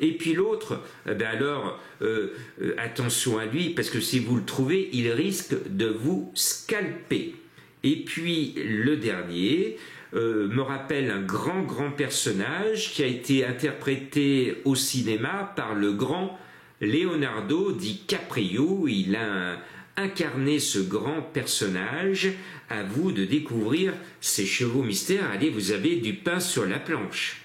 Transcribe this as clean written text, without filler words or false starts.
Et puis l'autre, attention à lui, parce que si vous le trouvez, il risque de vous scalper. Et puis le dernier me rappelle un grand personnage qui a été interprété au cinéma par le grand Leonardo DiCaprio. Il a incarné ce grand personnage. À vous de découvrir ces chevaux mystères. Allez, vous avez du pain sur la planche.